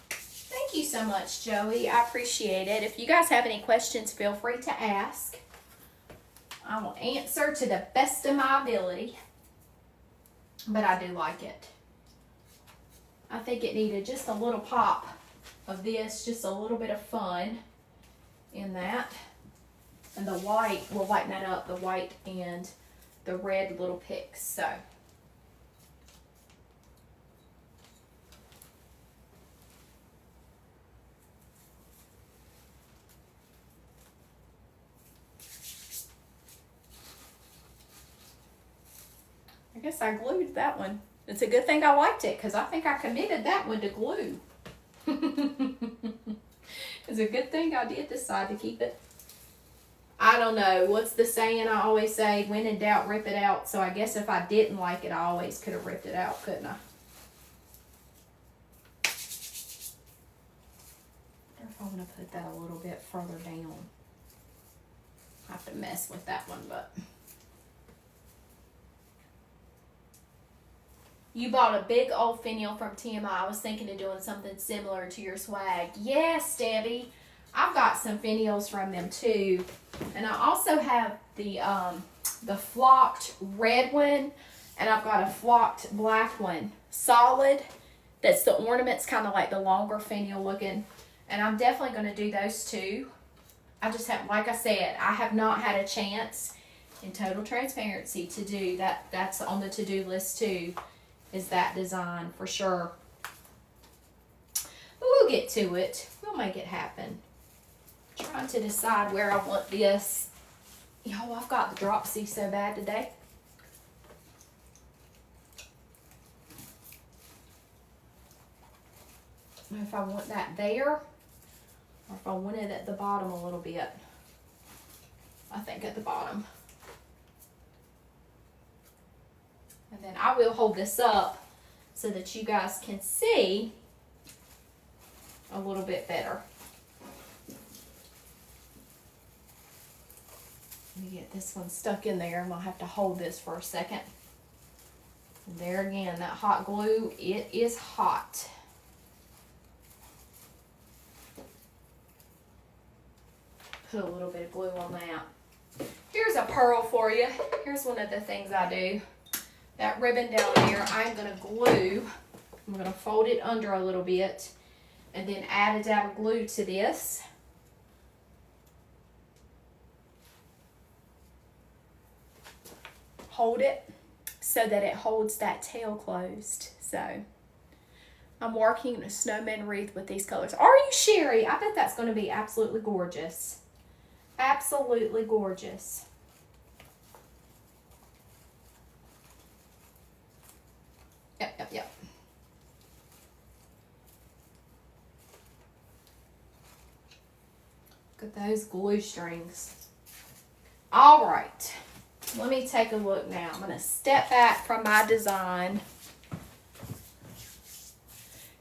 Thank you so much, Joey. I appreciate it. If you guys have any questions, feel free to ask. I will answer to the best of my ability. But I do like it. I think it needed just a little pop of this, just a little bit of fun in that. And the white, we'll lighten that up, the white and the red little picks. So. I guess I glued that one. It's a good thing I liked it because I think I committed that one to glue. It's a good thing I did decide to keep it. I don't know. What's the saying I always say? When in doubt, rip it out. So I guess if I didn't like it, I always could have ripped it out, couldn't I? I wonder if I want to put that a little bit further down. I have to mess with that one, but... You bought a big old finial from TMI. I was thinking of doing something similar to your swag. Yes, Debbie. I've got some finials from them too. And I also have the flocked red one. And I've got a flocked black one. Solid. That's the ornaments, kind of like the longer finial looking. And I'm definitely going to do those too. I just have, like I said, I have not had a chance, in total transparency, to do that. That's on the to-do list too. Is that design for sure. But we'll get to it. We'll make it happen. Trying to decide where I want this. Y'all, I've got the dropsy so bad today. If I want that there, or if I want it at the bottom a little bit. I think at the bottom. And then I will hold this up so that you guys can see a little bit better. Let me get this one stuck in there. I'm going to have to hold this for a second. And there again, that hot glue, it is hot. Put a little bit of glue on that. Here's a pearl for you. Here's one of the things I do. That ribbon down there, I'm going to glue. I'm going to fold it under a little bit and then add a dab of glue to this. Hold it so that it holds that tail closed. So I'm working a snowman wreath with these colors. Are you, Sherry? I bet that's going to be absolutely gorgeous. Absolutely gorgeous. Yep. Look at those glue strings. All right. Let me take a look now. I'm going to step back from my design.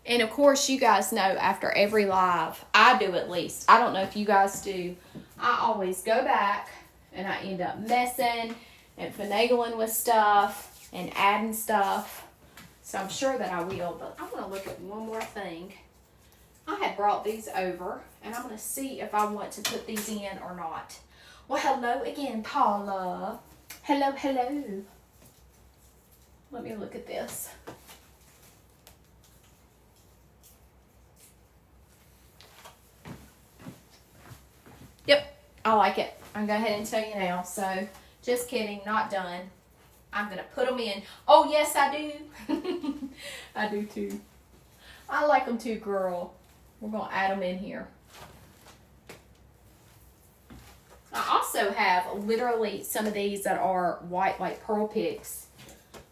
And of course, you guys know after every live, I do at least. I don't know if you guys do. I always go back and I end up messing and finagling with stuff and adding stuff. So I'm sure that I will, but I want to look at one more thing. I had brought these over, and I'm going to see if I want to put these in or not. Well, hello again, Paula. Hello. Let me look at this. I like it. I'm going to go ahead and tell you now. So, just kidding, not done. I'm going to put them in. Oh, yes, I do. I do too. I like them too, girl. We're going to add them in here. I also have literally some of these that are white, like pearl picks.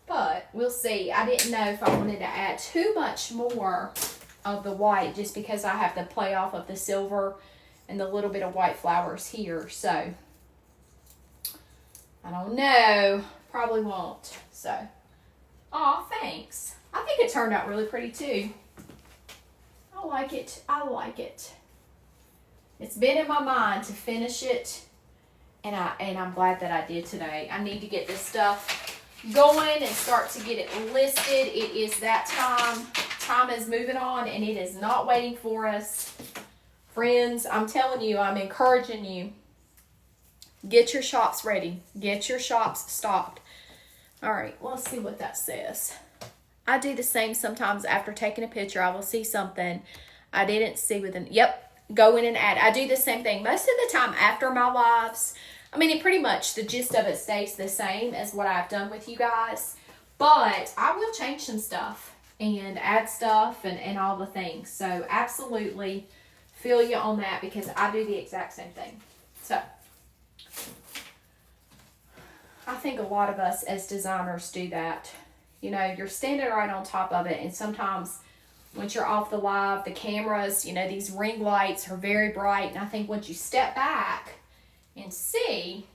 But we'll see. I didn't know if I wanted to add too much more of the white just because I have the play off of the silver and the little bit of white flowers here. So, I don't know. Probably won't. So, aw, thanks. I think it turned out really pretty too. I like it. I like it. It's been in my mind to finish it. And I'm glad that I did today. I need to get this stuff going and start to get it listed. It is that time. Time is moving on and it is not waiting for us. Friends, I'm telling you, I'm encouraging you. Get your shops ready. Get your shops stocked. All right, let's see what that says. I do the same sometimes after taking a picture. I will see something I didn't see within. Yep. Go in and add. I do the same thing most of the time after my lives. I mean, it pretty much, the gist of it stays the same as what I've done with you guys. But I will change some stuff and add stuff and all the things. So, absolutely feel you on that because I do the exact same thing. So, I think a lot of us as designers do that. You know, you're standing right on top of it and sometimes once you're off the live, the cameras, you know, these ring lights are very bright. And I think once you step back and see,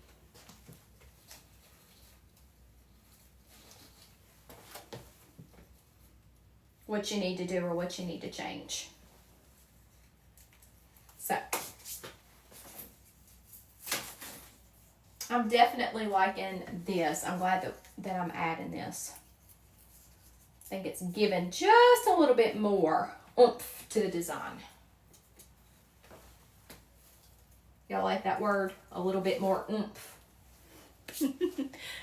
what you need to do or what you need to change. So, I'm definitely liking this. I'm glad that I'm adding this. I think it's given just a little bit more oomph to the design. Y'all like that word? A little bit more oomph.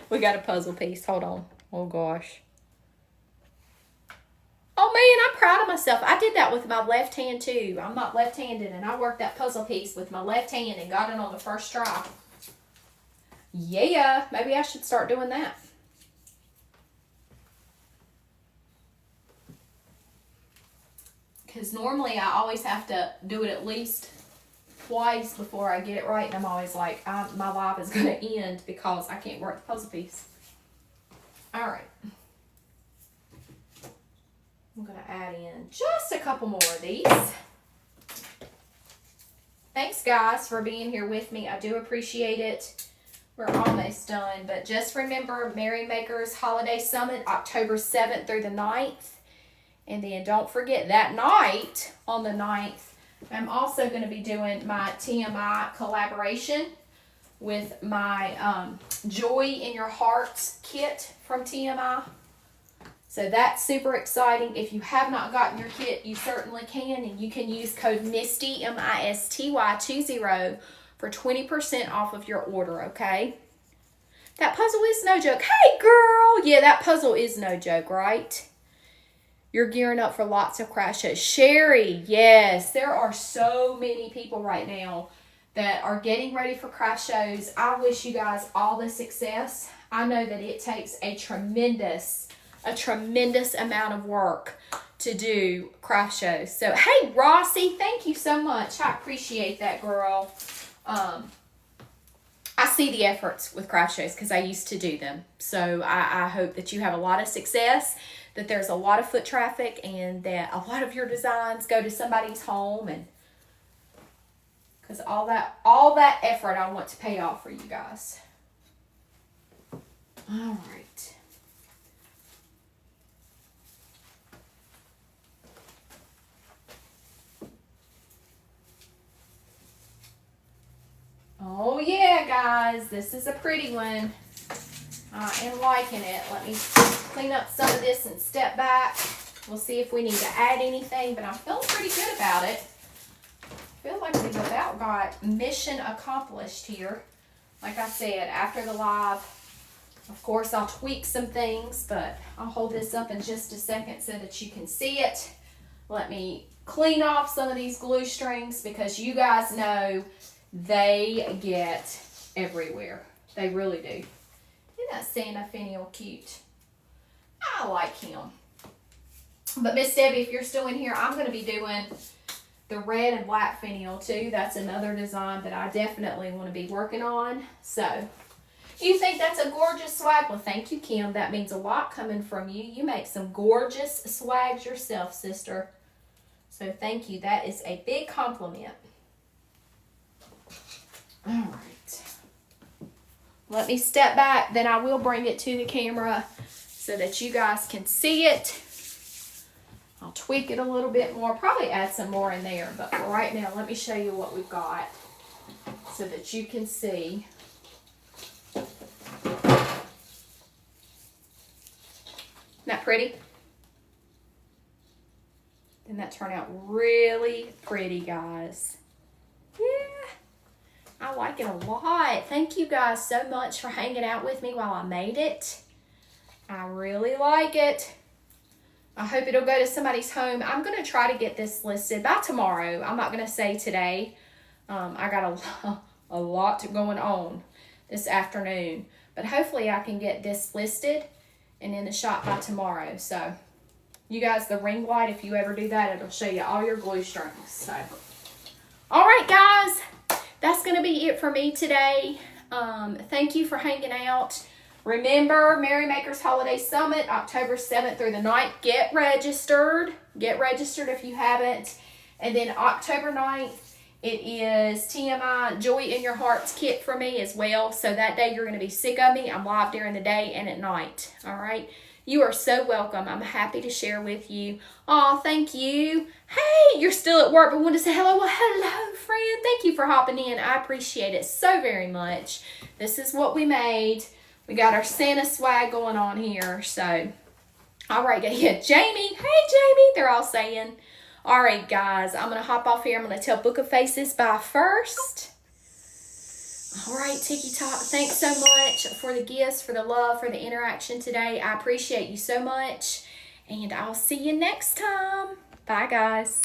We got a puzzle piece. Hold on. Oh, gosh. Oh, man, I'm proud of myself. I did that with my left hand, too. I'm not left-handed, and I worked that puzzle piece with my left hand and got it on the first try. Yeah, maybe I should start doing that. Because normally I always have to do it at least twice before I get it right. And I'm always like, my life is going to end because I can't work the puzzle piece. All right. I'm going to add in just a couple more of these. Thanks, guys, for being here with me. I do appreciate it. We're almost done. But just remember, Merrymakers Holiday Summit, October 7th through the 9th. And then don't forget that night, on the 9th, I'm also going to be doing my TMI collaboration with my Joy in Your Hearts kit from TMI. So that's super exciting. If you have not gotten your kit, you certainly can. And you can use code MISTY, MISTY20 for 20% off of your order, okay? That puzzle is no joke. Hey, girl! Yeah, that puzzle is no joke, right? You're gearing up for lots of craft shows. Sherry, yes. There are so many people right now that are getting ready for craft shows. I wish you guys all the success. I know that it takes a tremendous amount of work to do craft shows. So, hey, Rossi, thank you so much. I appreciate that, girl. I see the efforts with craft shows because I used to do them. So, I hope that you have a lot of success, that there's a lot of foot traffic, and that a lot of your designs go to somebody's home, and because all that effort I want to pay off for you guys. All right. Oh yeah, guys, this is a pretty one. I am liking it. Let me clean up some of this and step back. We'll see if we need to add anything, but I'm feeling pretty good about it. I feel like we've about got mission accomplished here. Like I said, after the live, of course, I'll tweak some things, but I'll hold this up in just a second so that you can see it. Let me clean off some of these glue strings because you guys know they get everywhere. They really do. Isn't that Santa finial cute? I like him. But Miss Debbie, if you're still in here, I'm going to be doing the red and black finial too. That's another design that I definitely want to be working on. So, you think that's a gorgeous swag? Well, thank you, Kim. That means a lot coming from you. You make some gorgeous swags yourself, sister. So, thank you. That is a big compliment. All right. Let me step back. Then I will bring it to the camera so that you guys can see it. I'll tweak it a little bit more. Probably add some more in there. But for right now, let me show you what we've got so that you can see. Isn't that pretty? Didn't that turn out really pretty, guys? Yeah. I like it a lot. Thank you guys so much for hanging out with me while I made it. I really like it. I hope it'll go to somebody's home. I'm going to try to get this listed by tomorrow. I'm not going to say today. I got a lot going on this afternoon. But hopefully I can get this listed and in the shop by tomorrow. So, you guys, the ring light, if you ever do that, it'll show you all your glue strings. So, all right, guys. That's going to be it for me today. Thank you for hanging out. Remember, Merrymakers Holiday Summit, October 7th through the 9th. Get registered. Get registered if you haven't. And then October 9th, it is TMI Joy in Your Hearts kit for me as well. So that day you're going to be sick of me. I'm live during the day and at night. All right. You are so welcome. I'm happy to share with you. Oh, thank you. Hey, you're still at work but want to say hello. Well, hello, friend. Thank you for hopping in. I appreciate it so very much. This is what we made. We got our Santa swag going on here. So, all right. Yeah, Jamie. Hey, Jamie. They're all saying. All right, guys. I'm going to hop off here. I'm going to tell Book of Faces bye first. All right, Tiki Talk, thanks so much for the gifts, for the love, for the interaction today. I appreciate you so much, and I'll see you next time. Bye, guys.